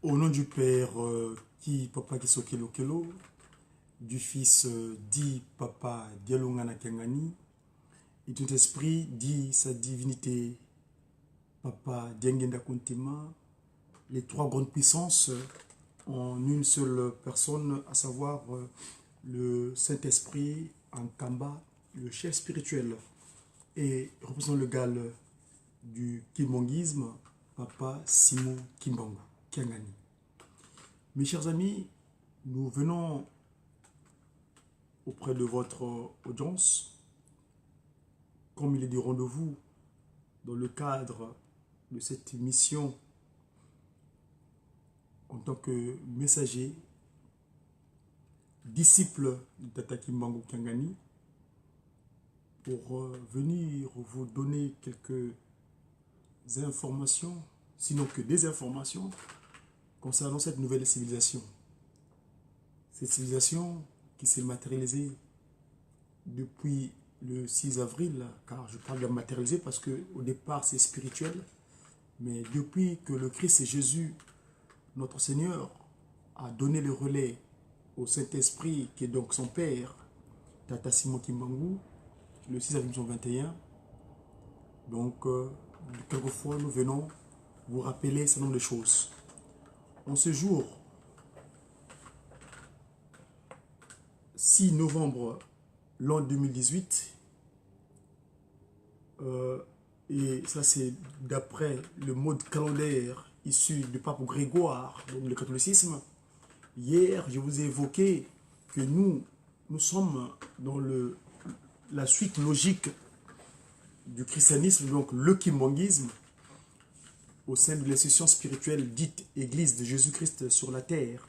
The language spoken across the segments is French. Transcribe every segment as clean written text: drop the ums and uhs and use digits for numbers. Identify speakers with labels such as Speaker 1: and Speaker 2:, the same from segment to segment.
Speaker 1: Au nom du Père, qui Papa qui Kelo Kelo, du Fils, dit Papa Dialongana Kangani, et tout esprit dit sa divinité, Papa Diangenda Kuntima, les trois grandes puissances en une seule personne, à savoir le Saint-Esprit en Kamba, le chef spirituel, et représentant le gal du kimbongisme, Papa Simon Kimbanga, Kiangani. Mes chers amis, nous venons auprès de votre audience, comme il est du rendez-vous dans le cadre de cette mission en tant que messager, disciple de Tata Kimbangu Kiangani, pour venir vous donner quelques informations, sinon que des informations, concernant cette nouvelle civilisation. Cette civilisation qui s'est matérialisée depuis le 6 avril, car je parle de matérialiser parce qu'au départ c'est spirituel, mais depuis que le Christ et Jésus, notre Seigneur, a donné le relais au Saint-Esprit, qui est donc son Père, Tata Simon Kimbangu, le 6 avril 2021, donc quelquefois nous venons vous rappeler un certain nombre de choses. En ce jour, 6 novembre l'an 2018, et ça c'est d'après le mode calendaire issu du pape Grégoire, donc le catholicisme. Hier, je vous ai évoqué que nous sommes dans la suite logique du christianisme, donc le kimbangisme, au sein de l'institution spirituelle dite Église de Jésus-Christ sur la terre,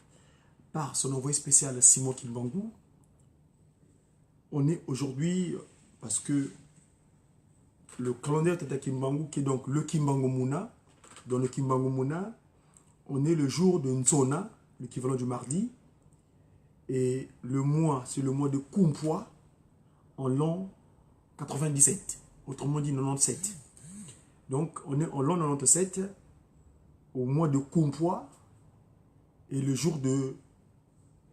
Speaker 1: par son envoyé spécial Simon Kimbangu. On est aujourd'hui, parce que le calendrier Tata Kimbangu, qui est donc le Kimbangu Muna, dans le Kimbangu Muna, on est le jour de Nzona, l'équivalent du mardi, et le mois, c'est le mois de Kumpwa, en l'an 97, autrement dit 97. Donc, on est en l'an 97, au mois de Kumpwa, et le jour de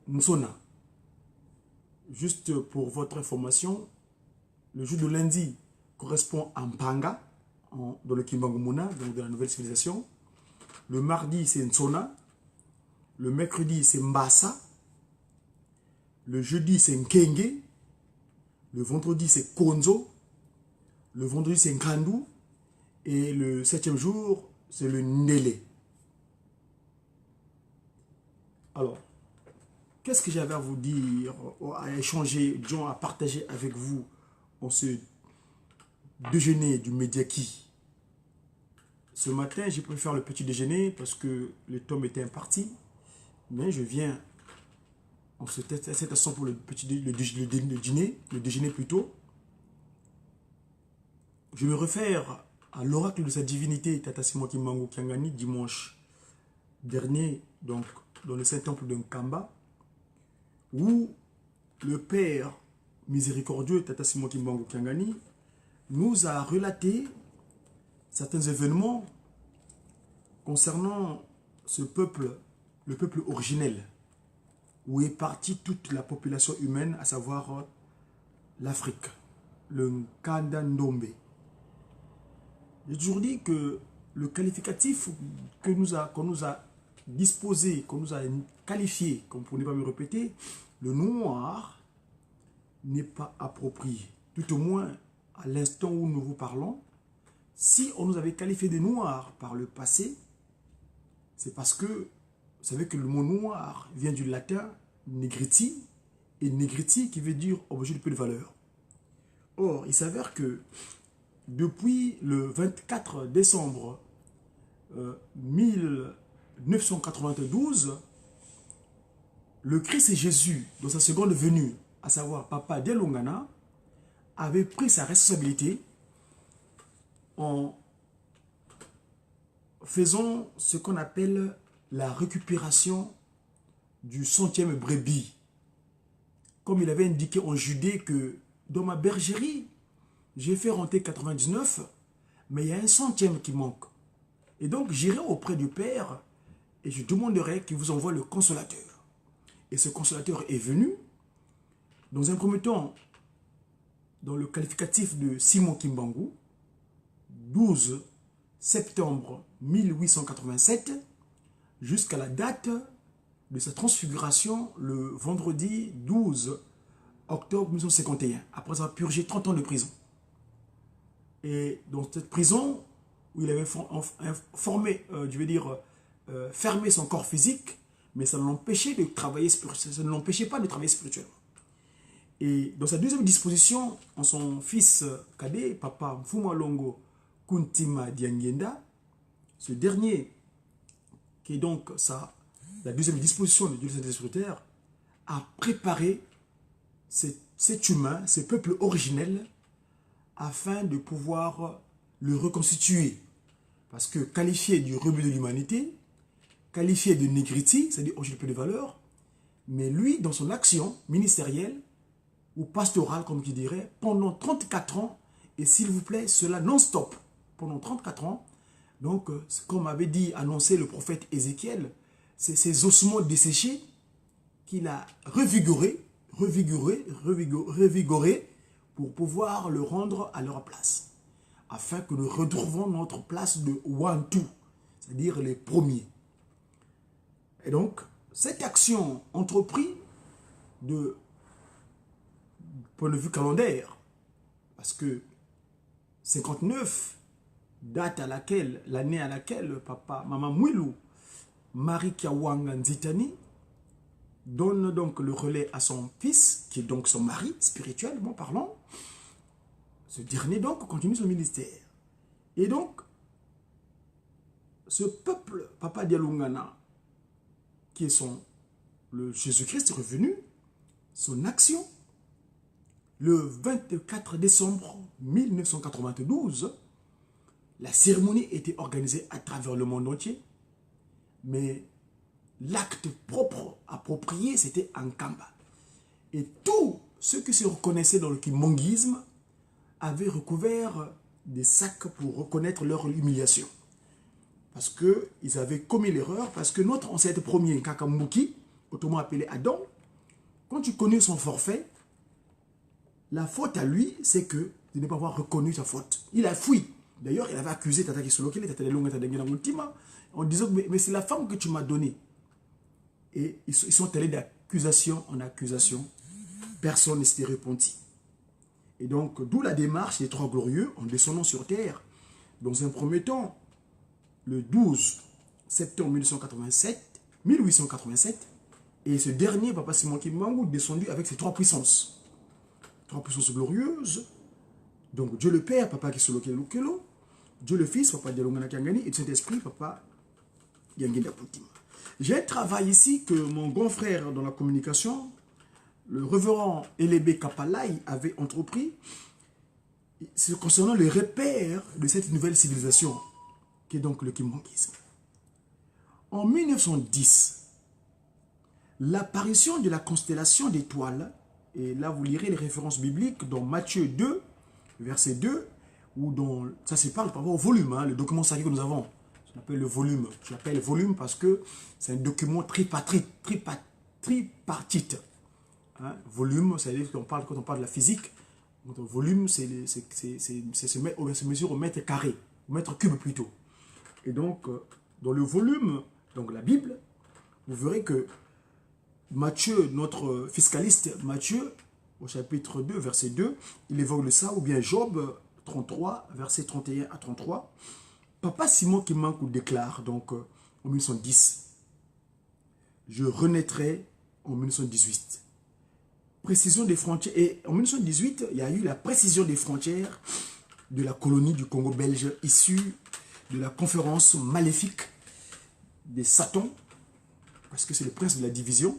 Speaker 1: Nsona. Juste pour votre information, le jour de lundi correspond à Mpanga, dans le Kimbangu Muna, donc de la nouvelle civilisation. Le mardi, c'est Nsona. Le mercredi, c'est Mbasa. Le jeudi, c'est Nkenge. Le vendredi, c'est Konzo. Le vendredi, c'est Nkandu. Et le 7e jour, c'est le Nélé. Alors, qu'est-ce que j'avais à vous dire, à échanger, disons, à partager avec vous en ce déjeuner du Mediaki? Ce matin, j'ai pu faire le petit déjeuner parce que le tome était imparti. Mais je viens en cette instant pour le déjeuner plutôt. Je me réfère à l'oracle de sa divinité, Tata Simon Kimbangu Kiangani, dimanche dernier, donc dans le Saint-Temple de Nkamba, où le Père miséricordieux, Tata Simon Kimbangu Kiangani, nous a relaté certains événements concernant ce peuple, le peuple originel, où est partie toute la population humaine, à savoir l'Afrique, le Nkanda Ndombe. J'ai toujours dit que le qualificatif qu'on nous a disposé, qu'on nous a qualifié, comme pour ne pas me répéter, le noir n'est pas approprié. Tout au moins, à l'instant où nous vous parlons, si on nous avait qualifié de noir par le passé, c'est parce que, vous savez que le mot noir vient du latin negriti, et negriti qui veut dire objet de peu de valeur. Or, il s'avère que depuis le 24 décembre 1992, le Christ et Jésus, dans sa seconde venue, à savoir Papa Dialongana, avait pris sa responsabilité en faisant ce qu'on appelle la récupération du 100e brebis. Comme il avait indiqué en Judée que dans ma bergerie, j'ai fait rentrer 99, mais il y a un 100e qui manque. Et donc j'irai auprès du Père et je demanderai qu'il vous envoie le consolateur. Et ce consolateur est venu, dans un premier temps, dans le qualificatif de Simon Kimbangu, 12 septembre 1887, jusqu'à la date de sa transfiguration, le vendredi 12 octobre 1951, après avoir purgé 30 ans de prison. Et dans cette prison, où il avait fermé son corps physique, mais ça ne l'empêchait pas de travailler spirituellement. Et dans sa deuxième disposition, en son fils cadet, Papa Mfumalongo Kuntima Diangenda, ce dernier, qui est donc la deuxième disposition de Dieu Saint-Esprit, a préparé cet humain, ce peuple originel, afin de pouvoir le reconstituer. Parce que qualifié du rebut de l'humanité, qualifié de négriti, c'est-à-dire origine peu de valeur, mais lui, dans son action ministérielle, ou pastorale, comme qui dirait, pendant 34 ans, et s'il vous plaît, cela non-stop, pendant 34 ans, donc, comme avait annoncé le prophète Ézéchiel, c'est ces ossements desséchés qu'il a revigorés pour pouvoir le rendre à leur place, afin que nous retrouvons notre place de one-two, c'est-à-dire les premiers. Et donc, cette action entreprise de point de vue calendaire, parce que 59, l'année à laquelle Maman Mouilou, Marie Kiawanga Nzitani, donne donc le relais à son fils, qui est donc son mari, spirituellement parlant. Ce dernier donc continue son ministère. Et donc, ce peuple, Papa Dialungana, qui est le Jésus-Christ revenu, son action, le 24 décembre 1992, la cérémonie était organisée à travers le monde entier, mais l'acte propre, approprié, c'était en Kamba. Et tous ceux qui se reconnaissaient dans le kimonguisme avaient recouvert des sacs pour reconnaître leur humiliation. Parce qu'ils avaient commis l'erreur, parce que notre ancêtre premier, Kakambuki, autrement appelé Adam, quand tu connais son forfait, la faute à lui, c'est que de ne pas avoir reconnu sa faute. Il a fui. D'ailleurs, il avait accusé Tata Kisolokele, Tata Delonga, Tata Dengena Moutima, en disant, mais c'est la femme que tu m'as donnée. Et ils sont allés d'accusation en accusation. Personne ne s'était repenti. Et donc, d'où la démarche des Trois Glorieux en descendant sur terre. Dans un premier temps, le 12 septembre 1887, et ce dernier, Papa Simon Kimbangu, descendu avec ses trois puissances. Trois puissances glorieuses. Donc, Dieu le Père, Papa Kisolokele Lukelo, Dieu le Fils, Papa Dialongana Kiangani, et le Saint-Esprit, Papa Yangenda Poutima. J'ai un travail ici que mon grand frère dans la communication, le révérend Elébé Kapalaï, avait entrepris. C'est concernant les repères de cette nouvelle civilisation, qui est donc le kimonguisme. En 1910, l'apparition de la constellation d'étoiles, et là vous lirez les références bibliques dans Matthieu 2, verset 2, ou dans, ça se parle par rapport au volume, hein, le document sacré que nous avons. On appelle le volume. Je l'appelle volume parce que c'est un document tripartite. Hein? Volume, c'est-à-dire quand on parle de la physique, notre volume, c'est se mesure au mètre carré, au mètre cube plutôt. Et donc, dans le volume, donc la Bible, vous verrez que Matthieu, notre fiscaliste Matthieu, au chapitre 2, verset 2, il évoque ça, ou bien Job 33, verset 31 à 33. Papa Simon Kimbangu déclare donc en 1910, je renaîtrai en 1918. Précision des frontières. Et en 1918, il y a eu la précision des frontières de la colonie du Congo belge issue de la conférence maléfique des Satans, parce que c'est le prince de la division,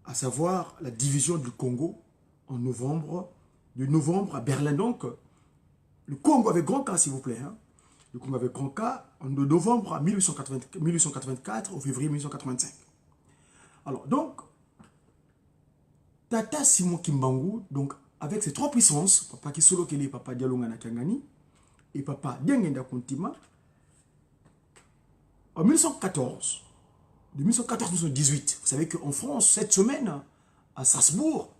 Speaker 1: à savoir la division du Congo en novembre, de novembre à Berlin donc. Le Congo avec grand K, s'il vous plaît. Hein. Le Congo avec grand K, de novembre à 1884 au février 1885. Alors, donc, Tata Simon Kimbangu, donc, avec ses trois puissances, Papa Kisolokele, Papa Dialongana Kiangani et Papa Diangenda Kuntima, En 1914, de 1914 à 1918, vous savez qu'en France, cette semaine, à Strasbourg,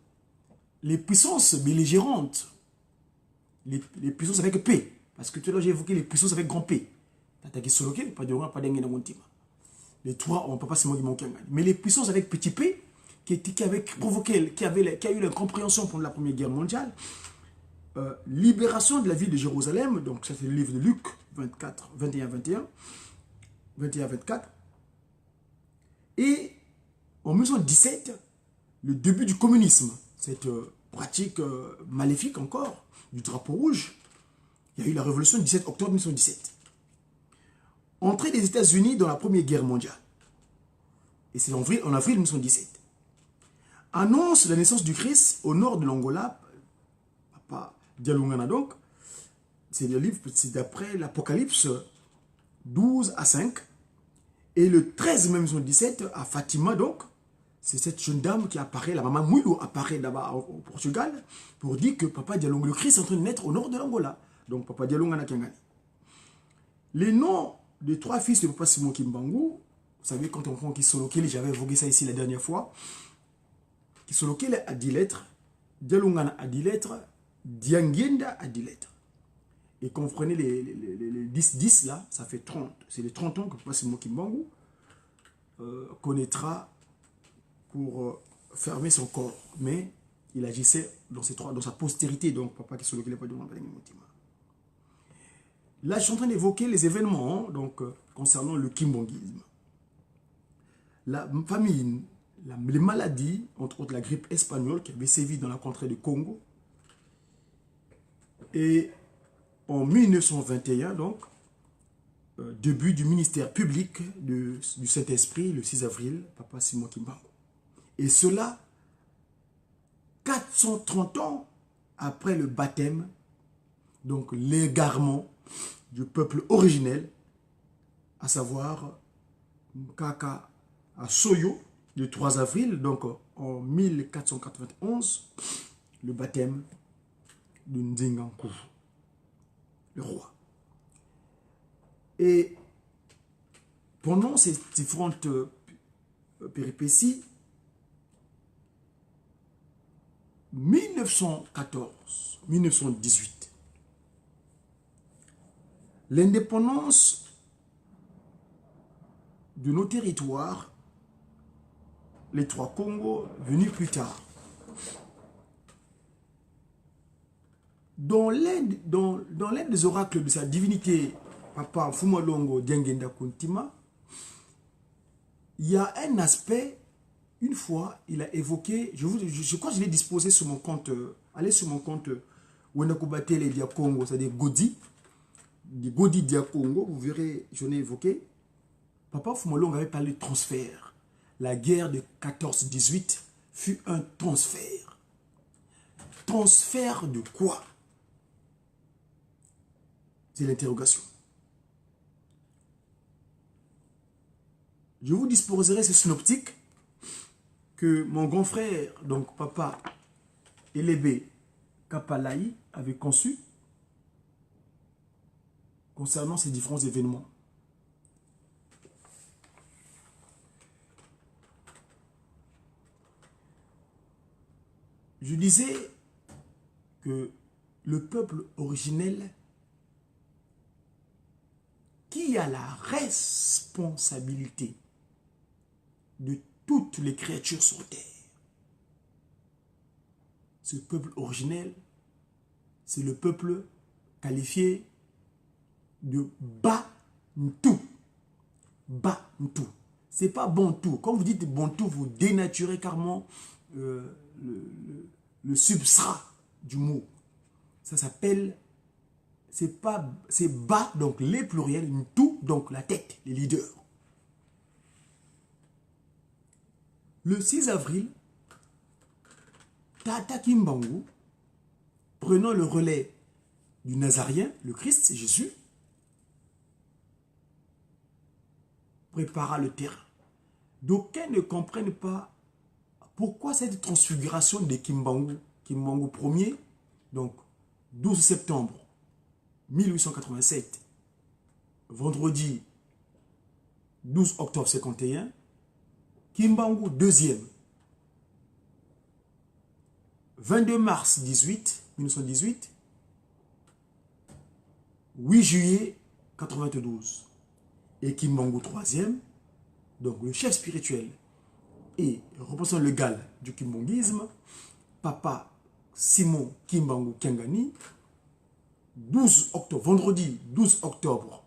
Speaker 1: les puissances belligérantes, les puissances avec P, parce que tout à l'heure j'ai évoqué les puissances avec grand P. Les trois, on ne peut pas se moquer. Mais les puissances avec petit P, qui avaient provoqué, qui a eu la compréhension pendant la Première Guerre mondiale, libération de la ville de Jérusalem, donc ça c'est le livre de Luc 24, 21-24, et en 1917, le début du communisme, cette pratique maléfique encore, du drapeau rouge, il y a eu la révolution du 17 octobre 1917. Entrée des États-Unis dans la Première Guerre mondiale, et c'est en avril 1917. Annonce la naissance du Christ au nord de l'Angola, Papa Dialungana donc, c'est le livre, c'est d'après l'Apocalypse 12 à 5, et le 13 mai 1917, à Fatima donc, c'est cette jeune dame qui apparaît, la maman Mouilou apparaît là-bas au Portugal, pour dire que Papa Dialungana, le Christ est en train de naître au nord de l'Angola, donc Papa Dialungana Kengani. Les noms des trois fils de Papa Simon Kimbangu, vous savez, quand on prend Kisolokele, j'avais évoqué ça ici la dernière fois, Kisolokele a 10 lettres, Dialungana a 10 lettres, Diangienda a 10 lettres. Et quand vous prenez les 10 là, ça fait 30. C'est les 30 ans que Papa Simon Kimbangu connaîtra pour fermer son corps. Mais il agissait dans sa postérité, donc Papa Kisolokele pas de Motima. Là, je suis en train d'évoquer les événements donc, concernant le kimbanguisme. La famine, les maladies, entre autres la grippe espagnole qui avait sévi dans la contrée du Congo. Et en 1921, donc, début du ministère public du Saint-Esprit, le 6 avril, Papa Simon Kimbangu. Et cela, 430 ans après le baptême, donc l'égarement du peuple originel, à savoir Kaka à Soyo, le 3 avril, donc en 1491, le baptême de Ndingankou, le roi. Et pendant ces différentes péripéties, 1914, 1918, l'indépendance de nos territoires, les trois Congos, venus plus tard. Dans l'aide des oracles de sa divinité, Papa Fumalongo Diangenda Kuntima, il y a un aspect, une fois, il a évoqué, je crois que je l'ai disposé sur mon compte, allez sur mon compte, Wenakubate les Diakongo, c'est-à-dire Godi Diakongo, vous verrez, je l'ai évoqué. Papa Fumalongo avait parlé de transfert. La guerre de 14-18 fut un transfert. Transfert de quoi? C'est l'interrogation. Je vous disposerai ce synoptique que mon grand frère, donc Papa Elebe Kapalaï, avait conçu concernant ces différents événements. Je disais que le peuple originel qui a la responsabilité de toutes les créatures sur terre. Ce peuple originel, c'est le peuple qualifié de Bantou. Bantou. Ce n'est pas Bantou. Quand vous dites Bantou, vous dénaturez carrément le substrat du mot. Ça s'appelle, c'est bas, donc les pluriels, tout, donc la tête, les leaders. Le 6 avril, Tata Kimbangu, prenant le relais du Nazarien, le Christ, c'est Jésus, prépara le terrain. D'aucuns ne comprennent pas pourquoi cette transfiguration de Kimbangu, Kimbangu Ier, donc 12 septembre 1887, vendredi 12 octobre 51. Kimbangu, deuxième, 22 mars 1918. 8 juillet 92. Et Kimbangu, troisième, donc le chef spirituel et représentant légal du kimbanguisme, Papa Simon Kimbangu Kiangani, 12 octobre, vendredi 12 octobre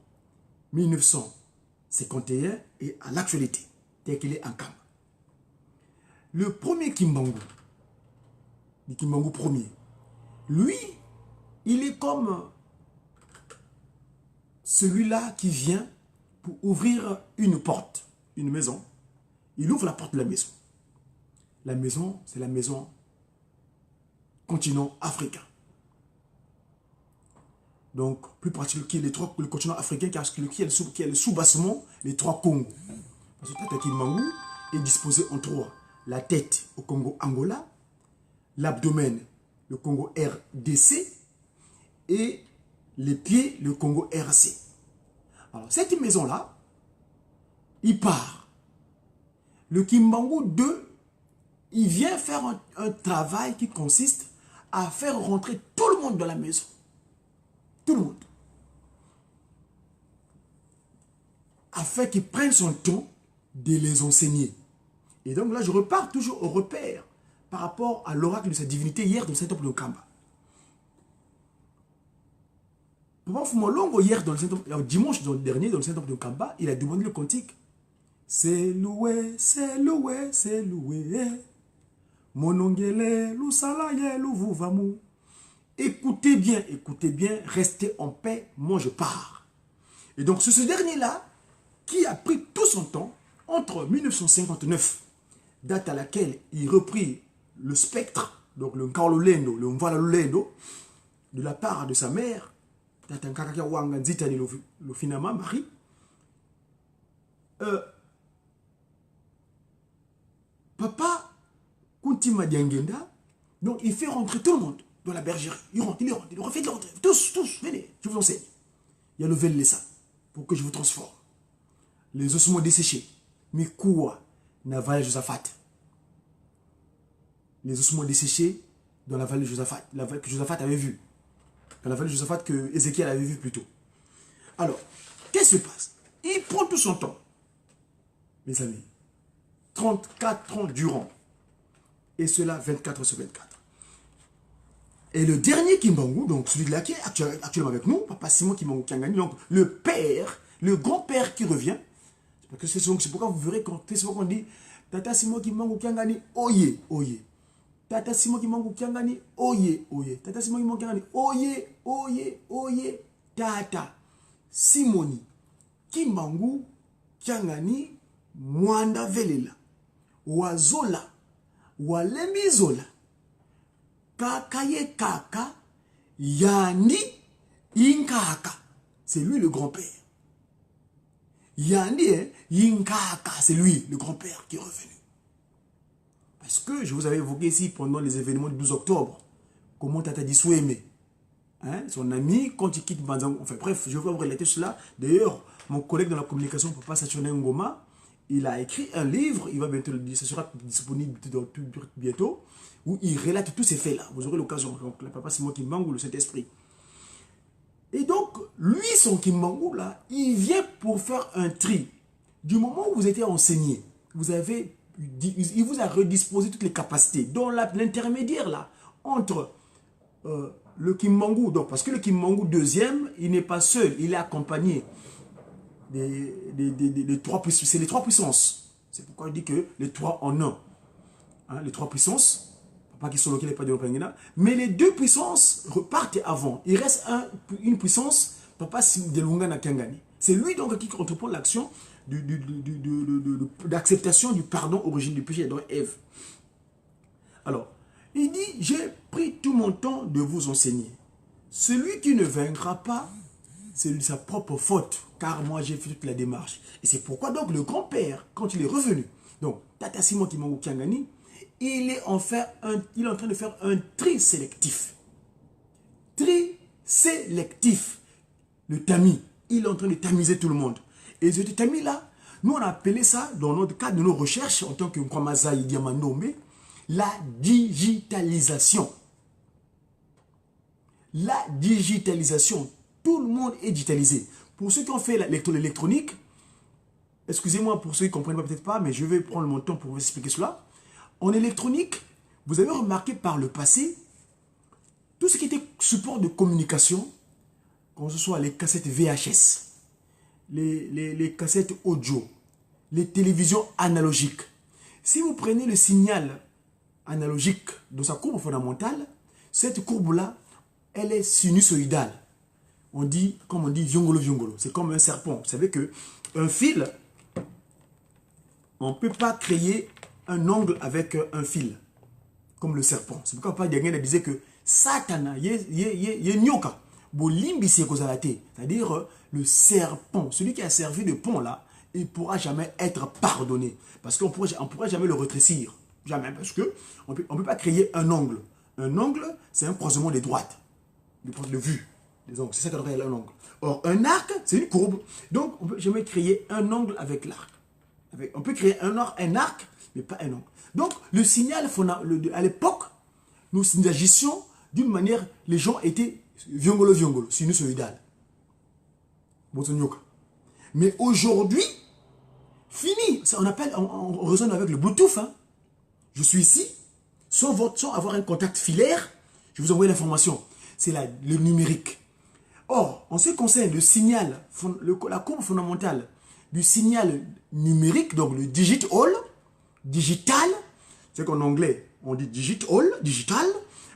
Speaker 1: 1951 et à l'actualité, tel qu'il est en Kamba. Le premier Kimbangu, le Kimbangu premier, lui, il est comme celui-là qui vient pour ouvrir une porte, une maison. Il ouvre la porte de la maison. La maison, c'est la maison continent africain. Donc, plus particulièrement, le continent africain qui est le sous-bassement, les trois Congos. Parce que Tata Kimbangu est disposé en trois. La tête au Congo Angola, l'abdomen, le Congo RDC, et les pieds, le Congo RC. Alors, cette maison-là, il part. Le Kimbangu 2, il vient faire un travail qui consiste à faire rentrer tout le monde dans la maison. Tout le monde. Afin qu'il prenne son temps de les enseigner. Et donc là, je repars toujours au repère par rapport à l'oracle de sa divinité hier dans le Saint-Temple de Kamba. Papa Fumolongo, hier, dimanche dernier, dans le Saint-Temple de Kamba, il a demandé le cantique. C'est loué, c'est loué, c'est loué. Monongele, lusalaye, luvuvamu. Écoutez bien, restez en paix, moi je pars. Et donc c'est ce dernier-là qui a pris tout son temps entre 1959, date à laquelle il reprit le spectre, donc le Nkaololendo, le Mvalalolendo, de la part de sa mère, Tatankakaka Wanga Nzitani Lofinama, Marie. Papa Kuntima Diangenda, donc il fait rentrer tout le monde dans la bergerie. Il rentre, il refait de rentrer. Tous, venez, je vous enseigne. Il y a le Vellessa pour que je vous transforme. Les ossements desséchés. Mikoua, na vallée de Josaphat. Les ossements desséchés dans la vallée de Josaphat. La vallée que Josaphat avait vue. Dans la vallée de Josaphat que Ézéchiel avait vue plus tôt. Alors, qu'est-ce qui se passe? Il prend tout son temps. Mes amis. 34 ans durant. Et cela 24 sur 24. Et le dernier Kimbangu, donc celui-là qui est actuellement avec nous, Papa Simon Kimbangu Kiangani, donc le père, le grand-père qui revient, c'est pourquoi vous verrez quand on dit Tata Simon Kimbangu Kiangani, oye, oye. Tata Simon Kimbangu Kiangani, oye, oye. Tata Simon Kimbangu Kiangani, oye, oye, oye. Tata Simoni Kimbangu Kiangani, Mwanda Velela, Wazola, Walemizola. Kakaye kaka, yani inkaka. C'est lui le grand-père. Yani inkaka, c'est lui le grand-père qui est revenu. Parce que je vous avais évoqué ici pendant les événements du 12 octobre, comment Tata Dissouémé, son ami, quand il quitte Banzango, enfin bref, je vais vous relater cela. D'ailleurs, mon collègue dans la communication, Papa Saturnin Ngoma, il a écrit un livre, il va bientôt le dire, ça sera disponible bientôt, où il relate tous ces faits-là. Vous aurez l'occasion. Donc, le Papa Simon Kimbangu, le Saint-Esprit. Et donc, lui, son Kimbangu, là, il vient pour faire un tri. Du moment où vous étiez enseigné, il vous a redisposé toutes les capacités. Dans l'intermédiaire, là, entre le Kimbangu, donc, parce que le Kimbangu deuxième, il n'est pas seul, il est accompagné des trois puissances. C'est les trois puissances. C'est pourquoi je dis que les trois en un. Les trois puissances. Pas qui sont locales, pas de l'Opengina. Mais les deux puissances repartent avant. Il reste une puissance, Papa Delunga Nakangani. C'est lui donc qui entreprend l'action d'acceptation du pardon origine du péché dans Ève. Alors, il dit, j'ai pris tout mon temps de vous enseigner. Celui qui ne vaincra pas, c'est sa propre faute, car moi j'ai fait toute la démarche. Et c'est pourquoi donc le grand-père, quand il est revenu, donc Tata Simon Kimbangu Kiangani, il est en train de faire un tri sélectif. Tri sélectif. Le tamis. Il est en train de tamiser tout le monde. Et ce tamis-là Nous, on a appelé ça, dans notre cadre de nos recherches, en tant que Kwamazaï Diamandombe, la digitalisation. La digitalisation. Tout le monde est digitalisé. Pour ceux qui ont fait l'électronique, excusez-moi pour ceux qui ne comprennent peut-être pas, mais je vais prendre mon temps pour vous expliquer cela. En électronique, vous avez remarqué par le passé, tout ce qui était support de communication, que ce soit les cassettes VHS, les cassettes audio, les télévisions analogiques. Si vous prenez le signal analogique de sa courbe fondamentale, cette courbe-là, elle est sinusoïdale. On dit, comme on dit, viongolo, viongolo. C'est comme un serpent. Vous savez qu'un fil, on ne peut pas créer un angle avec un fil, comme le serpent. C'est pourquoi Papa Diagne disait que Satana, ye nyoka, bolimbi c'est c'est-à-dire le serpent, celui qui a servi de pont là, il ne pourra jamais être pardonné. Parce qu'on ne pourra jamais le rétrécir. Jamais. Parce qu'on ne peut pas créer un angle. Un angle, c'est un croisement des droites, du point de vue. C'est ça qu'on appelle un angle. Or, un arc, c'est une courbe. Donc, on ne peut jamais créer un angle avec l'arc. On peut créer un arc, mais pas un angle. Donc, le signal, à l'époque, nous agissions d'une manière, les gens étaient viongolo, sinusoïdal. Mais aujourd'hui, fini. On raisonne avec le Bluetooth. Hein. Je suis ici, sans avoir un contact filaire, je vous envoie l'information. C'est le numérique. Or, en ce qui concerne le signal, la courbe fondamentale du signal numérique, donc le digital, c'est qu'en anglais, on dit digital,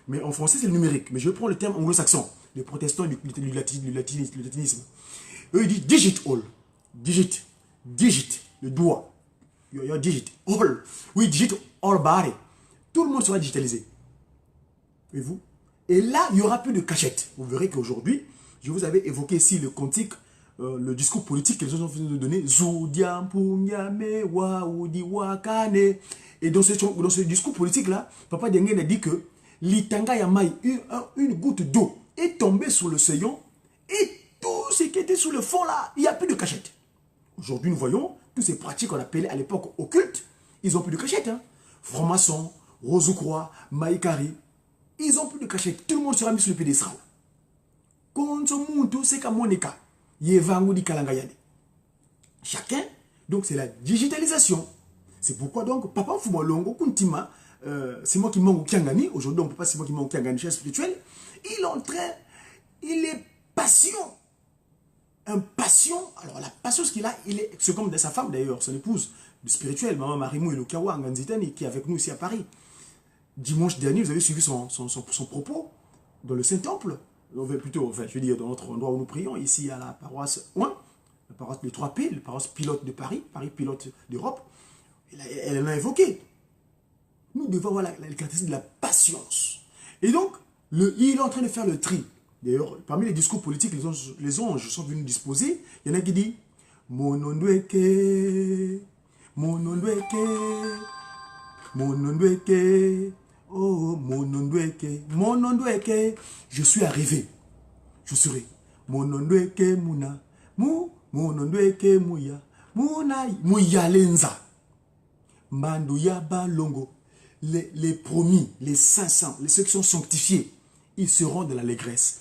Speaker 1: mais en français, c'est le numérique. Mais je prends le terme anglo-saxon, les protestants du latinisme. Eux, ils disent digit, le doigt. All. Oui, all body. Tout le monde sera digitalisé. Et vous? Et là, il n'y aura plus de cachette. Vous verrez qu'aujourd'hui, je vous avais évoqué ici le cantique, le discours politique que les gens ont fini de donner. Et dans ce discours politique-là, Papa Dengen a dit que l'Itanga Yamai, une goutte d'eau est tombée sur le sillon et tout ce qui était sous le fond là, il n'y a plus de cachette. Aujourd'hui, nous voyons toutes ces pratiques qu'on appelait à l'époque occultes, ils n'ont plus de cachette. Hein. Franc-maçon, Rosecroix, Maïkari, ils n'ont plus de cachette. Tout le monde sera mis sur le pédestal. Chacun, donc c'est la digitalisation. C'est pourquoi donc, Papa Foumalongo, Kuntima, c'est moi qui manque au Kiangani, aujourd'hui on ne peut pas c'est moi qui manque au Kiangani, chef spirituel, il est passion. Un passion, alors la passion, ce qu'il a, c'est comme sa femme d'ailleurs, son épouse, du spirituel, Maman Marimou Elokawa Nganzitani, qui est avec nous ici à Paris. Dimanche dernier, vous avez suivi son propos dans le Saint-Temple, plutôt, enfin, je veux dire, dans notre endroit où nous prions, ici à la paroisse 1, la paroisse des 3P, la paroisse pilote de Paris, Paris pilote d'Europe. Elle en a évoqué. Nous devons avoir la caractéristique de la patience. Et donc, il est en train de faire le tri. D'ailleurs, parmi les discours politiques, les anges sont venus disposer. Il y en a qui disent Monondweke, Monondweke, Monondweke, oh Monondweke, Monondweke, je suis arrivé. Je serai Monondweke Muna, Monondweke Muya, Muya Lenza, Mandouya Balongo. Les promis, les 500, ceux qui sont sanctifiés, ils seront de l'allégresse.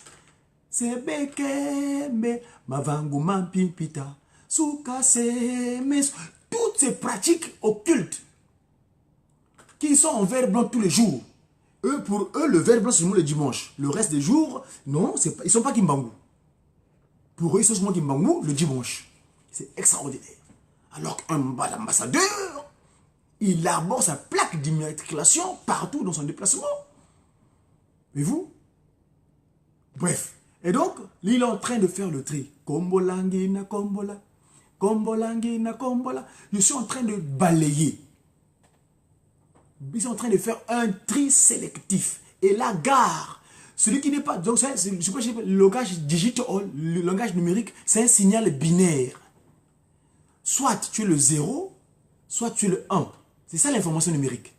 Speaker 1: Toutes ces pratiques occultes qui sont en verre blanc tous les jours. Pour eux, le verre blanc, c'est le dimanche. Le reste des jours, non, ils ne sont pas Kimbangu. Pour eux, ils sont seulement Kimbangu le dimanche. C'est extraordinaire. Alors qu'un ambassadeur, il arbore sa plaque d'immatriculation partout dans son déplacement. Et vous? Bref. Et donc, il est en train de faire le tri. Kombolangi na kombola. Kombolangi na kombola. Je suis en train de balayer. Ils sont en train de faire un tri sélectif. Et la gare, celui qui n'est pas... Donc, c'est le langage digital, le langage numérique, c'est un signal binaire. Soit tu es le 0, soit tu es le 1. C'est ça l'information numérique.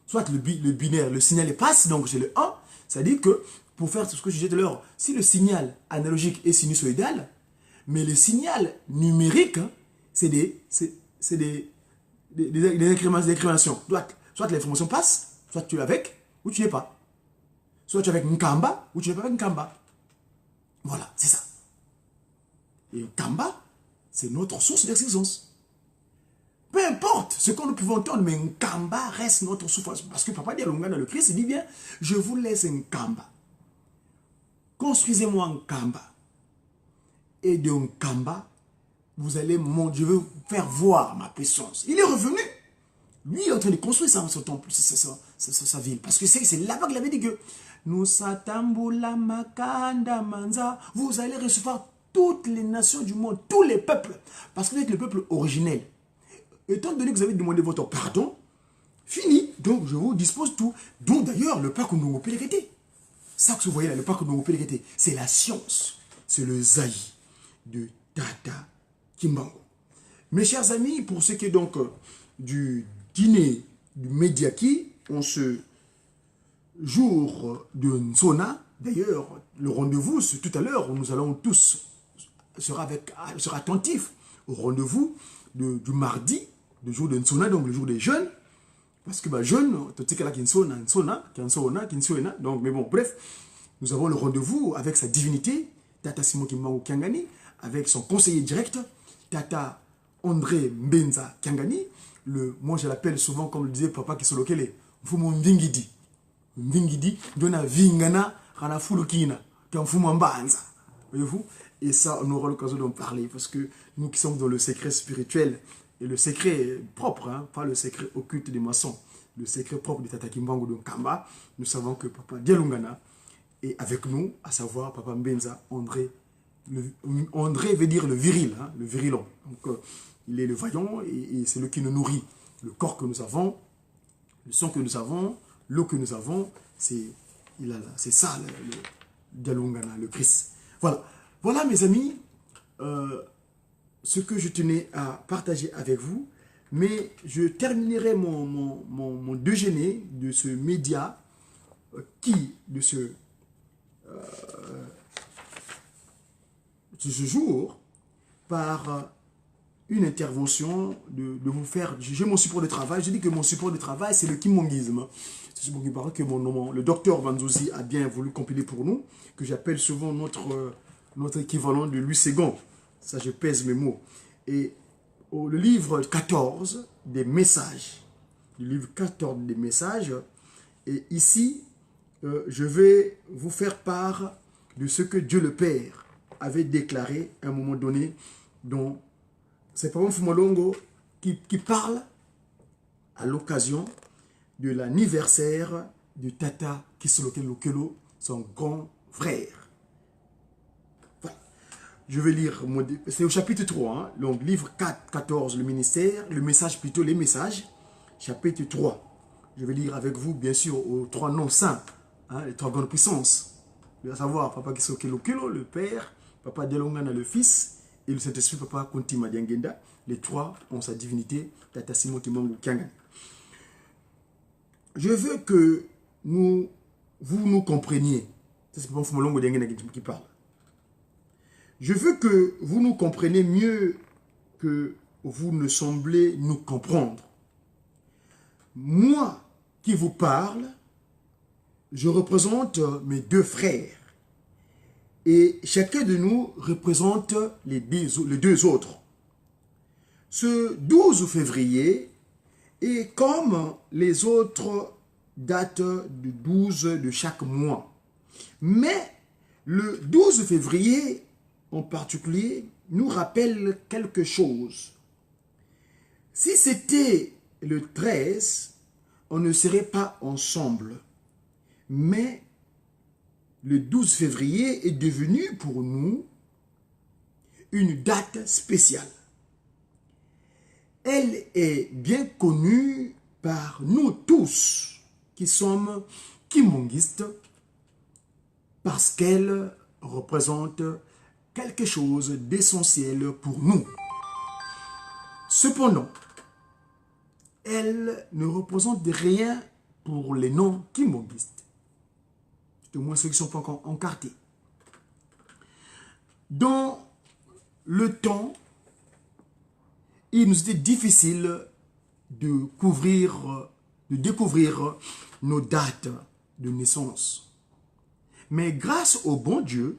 Speaker 1: Soit le binaire, le signal passe, donc c'est le 1. C'est-à-dire que, pour faire ce que je disais tout à l'heure, si le signal analogique est sinusoïdal, mais le signal numérique, c'est c'est des incriminations. Soit l'information passe, soit tu es avec, ou tu n'es pas. Soit tu es avec Nkamba, ou tu n'es pas avec Nkamba. Voilà, c'est ça. Et Nkamba, c'est notre source d'existence. Peu importe ce que nous pouvons entendre, mais Nkamba reste notre source. Parce que Papa Dialunga dans le Christ, il dit bien, je vous laisse Nkamba. Construisez-moi Nkamba. Et de Nkamba, vous allez je veux vous faire voir ma puissance. Il est revenu. Lui, il est en train de construire son temple, sa ville. Parce que c'est là-bas qu'il avait dit que nous satambula makanda manza. Vous allez recevoir toutes les nations du monde, tous les peuples. Parce que vous êtes le peuple originel. Étant donné que vous avez demandé votre pardon, fini. Donc, je vous dispose tout. Donc, d'ailleurs, le parc Ndongo Pélékété. Ça que vous voyez là, le parc Ndongo Pélékété, c'est la science. C'est le Zaï de Tata Kimbangu. Mes chers amis, pour ce qui est donc du dîner du Médiaki, on se jour de Nsona. D'ailleurs, le rendez-vous, c'est tout à l'heure, nous allons tous sera attentif au rendez-vous du mardi, le jour de Nsona, donc le jour des jeunes. Parce que jeunes, tu sais qu'il y a Nsona, donc mais bon, bref, nous avons le rendez-vous avec sa divinité, Tata Simon Kimbangu Kiangani, avec son conseiller direct, Tata André Mbenza Kiangani, moi je l'appelle souvent, comme le disait Papa Kisolokele, Mfumo Mvingidi. Mvingidi, Dona Vingana, Rana Fulukina, Kamfumo Mbanza. Voyez-vous? Et ça, on aura l'occasion d'en parler, parce que nous qui sommes dans le secret spirituel, et le secret propre, hein, pas le secret occulte des maçons, le secret propre de Tata Kimbangu de Nkamba, nous savons que Papa Dialungana est avec nous, à savoir Papa Mbenza André. André veut dire le viril, hein, le virilon. Donc, il est le vaillant et c'est lui qui nous nourrit. Le corps que nous avons, le sang que nous avons, l'eau que nous avons, c'est ça le Dialungana, le Christ. Voilà. Voilà mes amis, ce que je tenais à partager avec vous. Mais je terminerai mon déjeuner de ce média de ce jour par une intervention de vous faire. J'ai mon support de travail. Je dis que mon support de travail, c'est le kimongisme. C'est ce qui paraît que le docteur Banzouzi a bien voulu compiler pour nous, que j'appelle souvent notre équivalent de Louis II. Ça, je pèse mes mots. Et le livre 14 des messages. Le livre 14 des messages. Et ici, je vais vous faire part de ce que Dieu le Père avait déclaré à un moment donné, dont c'est Papa Mfumolongo qui parle à l'occasion de l'anniversaire de Tata Kisolokele Lokelo, son grand frère. Voilà. Je vais lire, c'est au chapitre 3, hein, donc livre 4, 14, le ministère, le message plutôt, les messages, chapitre 3. Je vais lire avec vous, bien sûr, aux trois noms saints, hein, les trois grandes puissances. À savoir, Papa Kisolokele Lokelo, le Père, Papa Dialungana, le Fils, et le Saint-Esprit, Papa Konti Madiangenda. Les trois ont sa divinité, Tata Simon Kimbangu Kiangani. Je veux que vous nous compreniez. C'est Papa Mfumolongo Diangenda qui parle. Je veux que vous nous compreniez mieux que vous ne semblez nous comprendre. Moi qui vous parle, je représente mes deux frères. Et chacun de nous représente les deux autres. Ce 12 février est comme les autres dates du 12 de chaque mois. Mais le 12 février en particulier nous rappelle quelque chose. Si c'était le 13, on ne serait pas ensemble. Mais le 12 février est devenu pour nous une date spéciale. Elle est bien connue par nous tous qui sommes kimongistes parce qu'elle représente quelque chose d'essentiel pour nous. Cependant, elle ne représente rien pour les non-kimongistes. Au moins ceux qui ne sont pas encore encartés. Dans le temps, il nous était difficile de découvrir nos dates de naissance. Mais grâce au bon Dieu,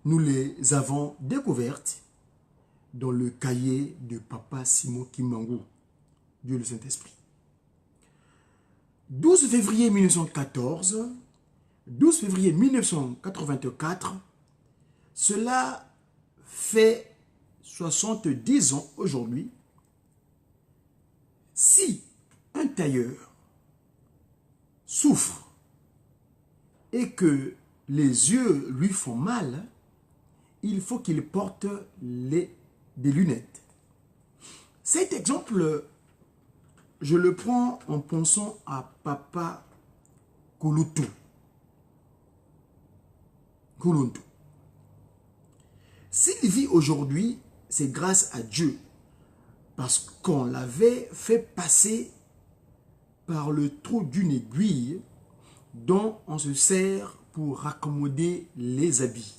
Speaker 1: nous les avons découvertes dans le cahier de Papa Simon Kimbangu, Dieu le Saint-Esprit. 12 février 1914, 12 février 1984, cela fait 70 ans aujourd'hui. Si un tailleur souffre et que les yeux lui font mal, il faut qu'il porte des lunettes. Cet exemple, je le prends en pensant à Papa Kuluntu. S'il vit aujourd'hui, c'est grâce à Dieu, parce qu'on l'avait fait passer par le trou d'une aiguille dont on se sert pour raccommoder les habits.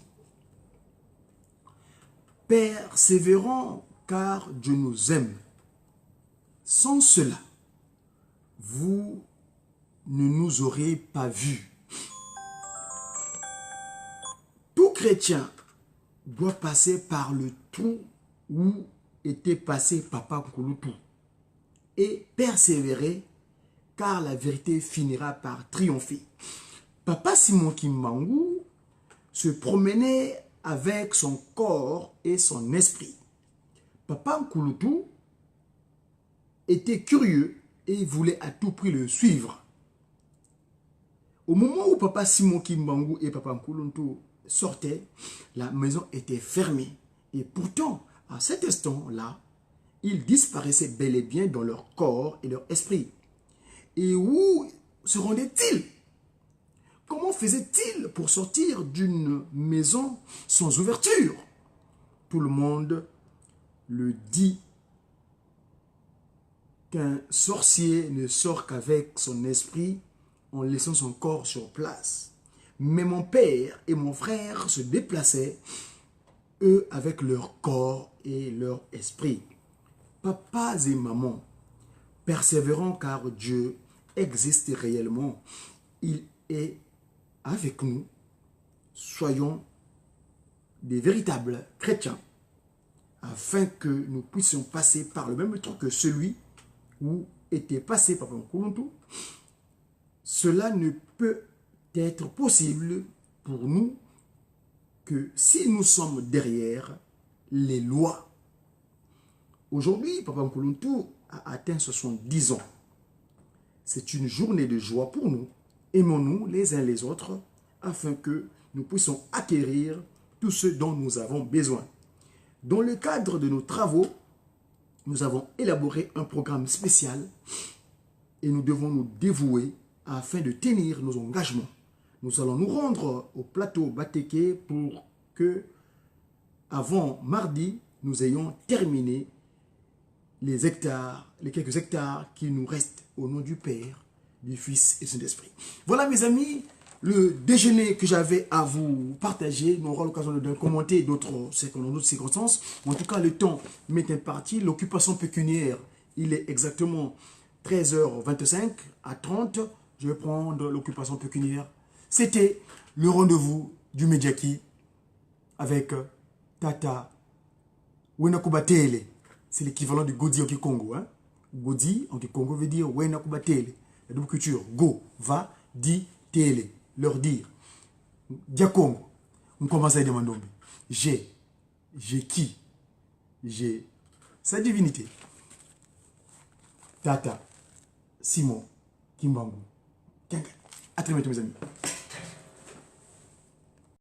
Speaker 1: Persévérons car Dieu nous aime. Sans cela, vous ne nous aurez pas vus. Tout chrétien doit passer par le trou où était passé Papa Kuluntu et persévérer car la vérité finira par triompher. Papa Simon Kimbangu se promenait avec son corps et son esprit. Papa Kuluntu était curieux et voulait à tout prix le suivre. Au moment où Papa Simon Kimbangu et Papa Kuluntu sortaient, la maison était fermée. Et pourtant, à cet instant-là, ils disparaissaient bel et bien dans leur corps et leur esprit. Et où se rendaient-ils? Comment faisaient-ils pour sortir d'une maison sans ouverture? Tout le monde le dit qu'un sorcier ne sort qu'avec son esprit en laissant son corps sur place. Mais mon père et mon frère se déplaçaient, eux, avec leur corps et leur esprit. Papas et mamans, persévérons car Dieu existe réellement. Il est avec nous. Soyons des véritables chrétiens afin que nous puissions passer par le même temps que celui où était passé Papa Kuluntu. Cela ne peut être possible pour nous que si nous sommes derrière les lois. Aujourd'hui, Papa Kuluntu a atteint 70 ans. C'est une journée de joie pour nous. Aimons-nous les uns les autres afin que nous puissions acquérir tout ce dont nous avons besoin. Dans le cadre de nos travaux, nous avons élaboré un programme spécial et nous devons nous dévouer afin de tenir nos engagements. Nous allons nous rendre au plateau Bateke pour que, avant mardi, nous ayons terminé les quelques hectares qui nous restent au nom du Père, du Fils et du Saint-Esprit. Voilà mes amis, le déjeuner que j'avais à vous partager. Nous aurons l'occasion de commenter d'autres circonstances. En tout cas, le temps m'est imparti. L'occupation pécuniaire, il est exactement 13h25 à 30. Je vais prendre l'occupation pécuniaire. C'était le rendez-vous du Mediaki avec Tata Wenakubatele. C'est l'équivalent de Godi en Kikongo. Hein? Godi en Kikongo veut dire Wenakubatele. La double culture. Go, va, di, tele. Leur dire. Diakongo. On commence à demander. J'ai qui? J'ai sa divinité. Tata Simon Kimbangu. À très bientôt mes amis.